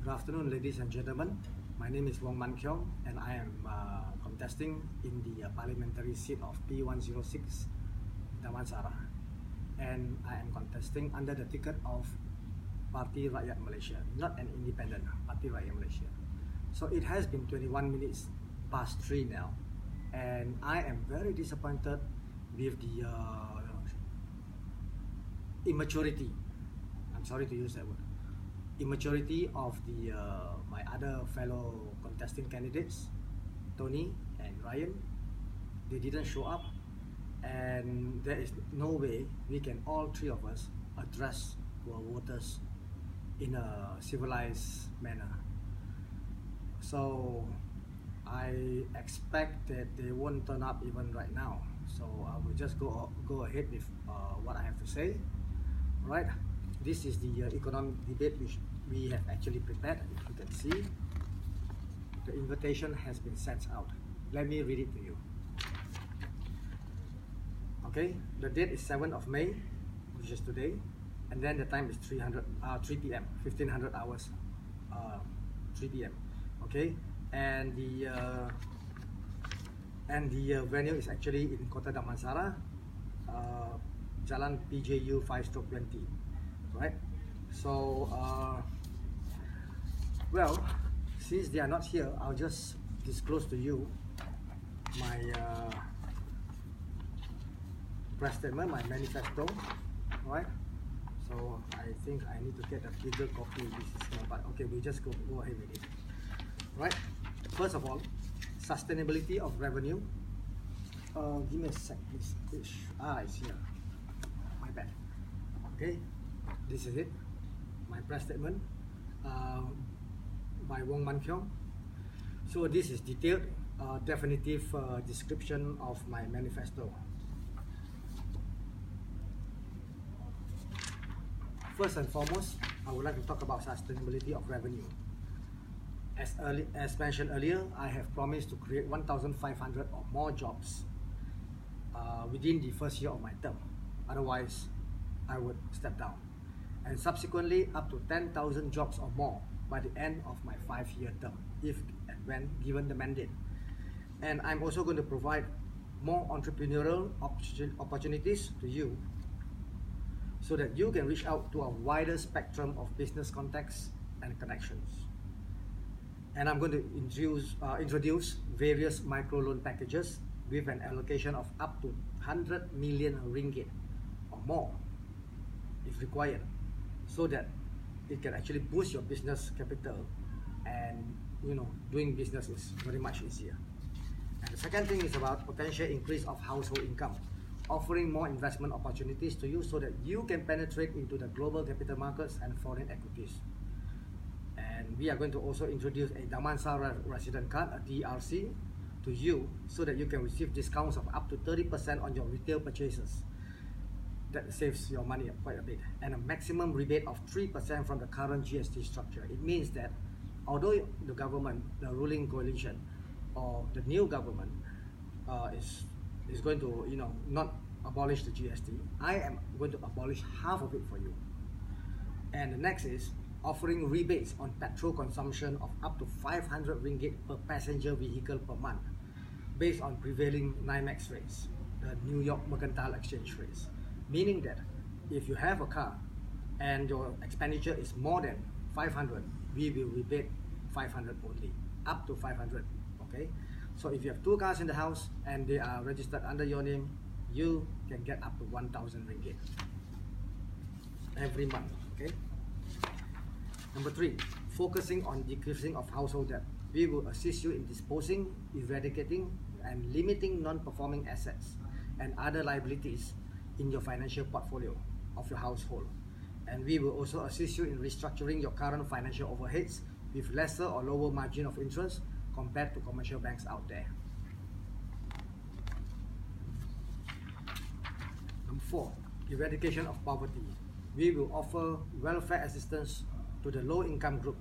afternoon, ladies and gentlemen. My name is Wong Kheong, and I am contesting in the parliamentary seat of P106, Damansara. And I am contesting under the ticket of Parti Rakyat Malaysia, not an independent, Parti Rakyat Malaysia. So it has been 21 minutes past 3 now, and I am very disappointed with the immaturity. I'm sorry to use that word. Immaturity of the my other fellow contesting candidates, Tony and Ryan. They didn't show up, and there is no way we can all three of us address our voters in a civilized manner. So I expect that they won't turn up even right now. So I will just go ahead with what I have to say. Right? This is the economic debate which we have actually prepared. If you can see, the invitation has been sent out. Let me read it to you. Okay, the date is 7th of May, which is today, and then the time is 3 p.m. 1500 hours, 3 p.m. Okay, and the venue is actually in Kota Damansara, Jalan PJU 5/20. Right, so well, since they are not here, I'll just disclose to you my press statement, my manifesto. Right, so I think I need to get a bigger copy. This is small, but okay, we just go ahead with it. Right, first of all, sustainability of revenue. Give me a sec, please. It's here. My bad. Okay. This is it, my press statement by Wong Kheong. So this is detailed, definitive description of my manifesto. First and foremost, I would like to talk about sustainability of revenue. As mentioned earlier, I have promised to create 1,500 or more jobs within the first year of my term. Otherwise, I would step down. And subsequently up to 10,000 jobs or more by the end of my 5-year term, if and when given the mandate. And I'm also going to provide more entrepreneurial opportunities to you, so that you can reach out to a wider spectrum of business contacts and connections. And I'm going to introduce various microloan packages with an allocation of up to 100 million ringgit or more if required, so that it can actually boost your business capital, and doing business is very much easier. And the second thing is about potential increase of household income, offering more investment opportunities to you so that you can penetrate into the global capital markets and foreign equities. And we are going to also introduce a Damansara resident card, a DRC, to you, so that you can receive discounts of up to 30% on your retail purchases. That saves your money quite a bit, and a maximum rebate of 3% from the current GST structure. It means that although the government, the ruling coalition, or the new government is going to not abolish the GST, I am going to abolish half of it for you. And the next is offering rebates on petrol consumption of up to 500 ringgit per passenger vehicle per month, based on prevailing NYMEX rates, the New York Mercantile Exchange rates. Meaning that if you have a car and your expenditure is more than 500, we will rebate 500 only, up to 500. Okay, so if you have 2 cars in the house and they are registered under your name, you can get up to 1,000 ringgit every month. Okay. Number 3, focusing on decreasing of household debt. We will assist you in disposing, eradicating, and limiting non-performing assets and other liabilities in your financial portfolio of your household. And we will also assist you in restructuring your current financial overheads with lesser or lower margin of interest compared to commercial banks out there. Number 4, eradication of poverty. We will offer welfare assistance to the low-income group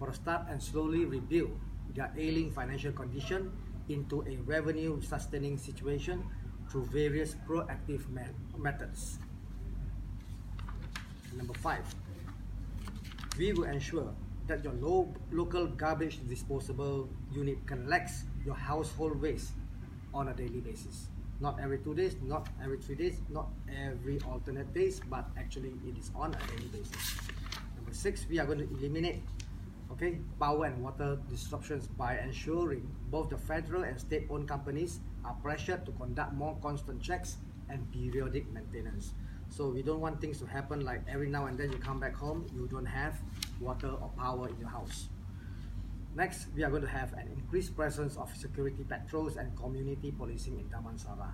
for a start, and slowly rebuild their ailing financial condition into a revenue-sustaining situation through various proactive methods. Number 5, we will ensure that your local garbage disposable unit collects your household waste on a daily basis. Not every 2 days, not every 3 days, not every alternate days, but actually it is on a daily basis. Number 6, we are going to eliminate power and water disruptions by ensuring both the federal and state-owned companies are pressured to conduct more constant checks and periodic maintenance. So we don't want things to happen like every now and then you come back home, you don't have water or power in your house. Next, we are going to have an increased presence of security patrols and community policing in Damansara,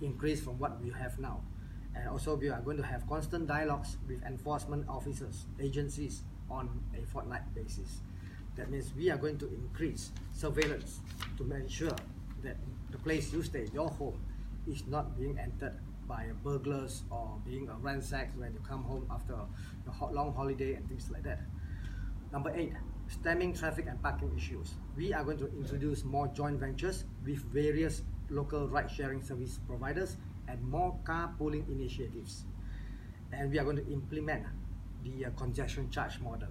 increase from what we have now. And also we are going to have constant dialogues with enforcement officers, agencies on a fortnight basis. That means we are going to increase surveillance to make sure that the place you stay, your home, is not being entered by burglars or being ransacked when you come home after a long holiday and things like that. Number 8, stemming traffic and parking issues. We are going to introduce more joint ventures with various local ride-sharing service providers and more carpooling initiatives. And we are going to implement the congestion charge model.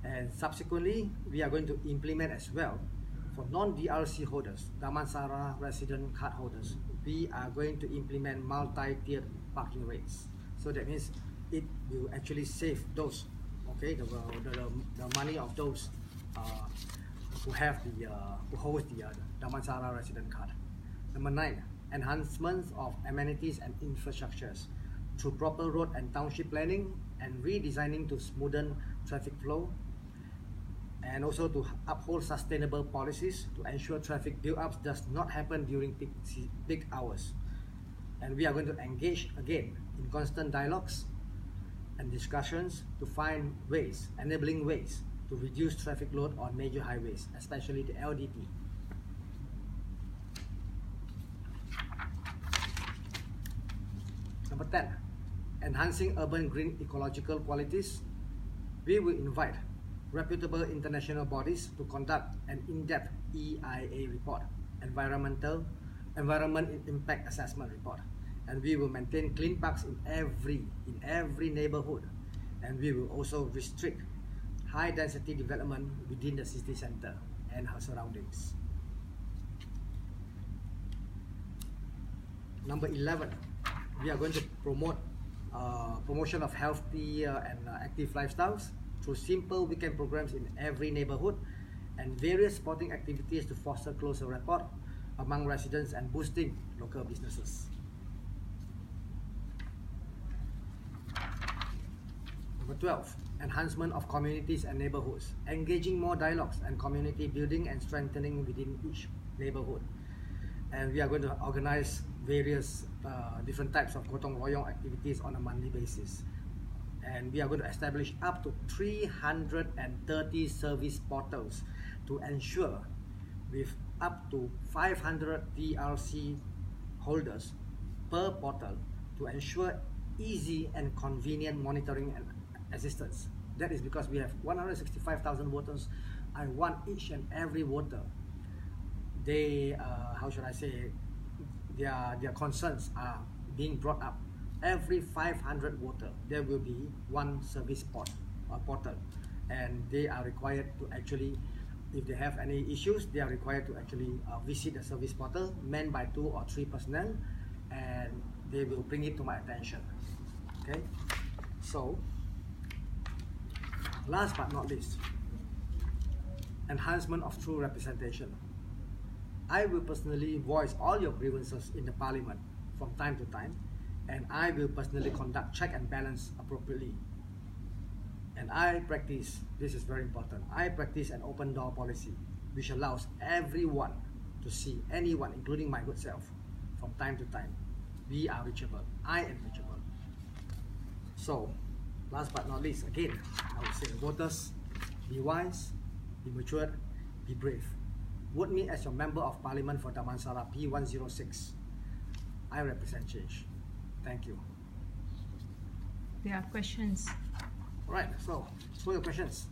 And subsequently, we are going to implement as well for non-DRC holders, Damansara resident card holders. We are going to implement multi-tiered parking rates. So that means it will actually save those, the money of those who have who hold the Damansara resident card. Number 9, enhancements of amenities and infrastructures through proper road and township planning and redesigning to smoothen traffic flow, and also to uphold sustainable policies to ensure traffic build-ups does not happen during peak hours. And we are going to engage again in constant dialogues and discussions to find ways, enabling ways to reduce traffic load on major highways, especially the LDP. Number 10, enhancing urban green ecological qualities. We will invite reputable international bodies to conduct an in-depth EIA report, environment impact assessment report, and we will maintain clean parks in every neighborhood, and we will also restrict high density development within the city center and her surroundings. Number 11, we are going to promote promotion of healthy and active lifestyles through simple weekend programs in every neighborhood and various sporting activities to foster closer rapport among residents and boosting local businesses. Number 12, enhancement of communities and neighborhoods, engaging more dialogues and community building and strengthening within each neighborhood. And we are going to organize various different types of gotong royong activities on a monthly basis. And we are going to establish up to 330 service portals to ensure with up to 500 DRC holders per portal to ensure easy and convenient monitoring and assistance. That is because we have 165,000 voters. I want each and every voter, they how should I say, their concerns are being brought up. Every 500 voter, there will be one service portal, and they are required to actually, if they have any issues, they are required to actually visit the service portal manned by 2 or 3 personnel, and they will bring it to my attention. Okay, so last but not least, enhancement of true representation. I will personally voice all your grievances in the parliament from time to time, and I will personally conduct check and balance appropriately. And I practice, this is very important, I practice an open door policy which allows everyone to see anyone, including my good self, from time to time. We are reachable. I am reachable. So, last but not least, again, I would say, voters, be wise, be matured, be brave. Vote me as your Member of Parliament for Damansara P106. I represent change. Thank you. There are questions. Alright, so your questions.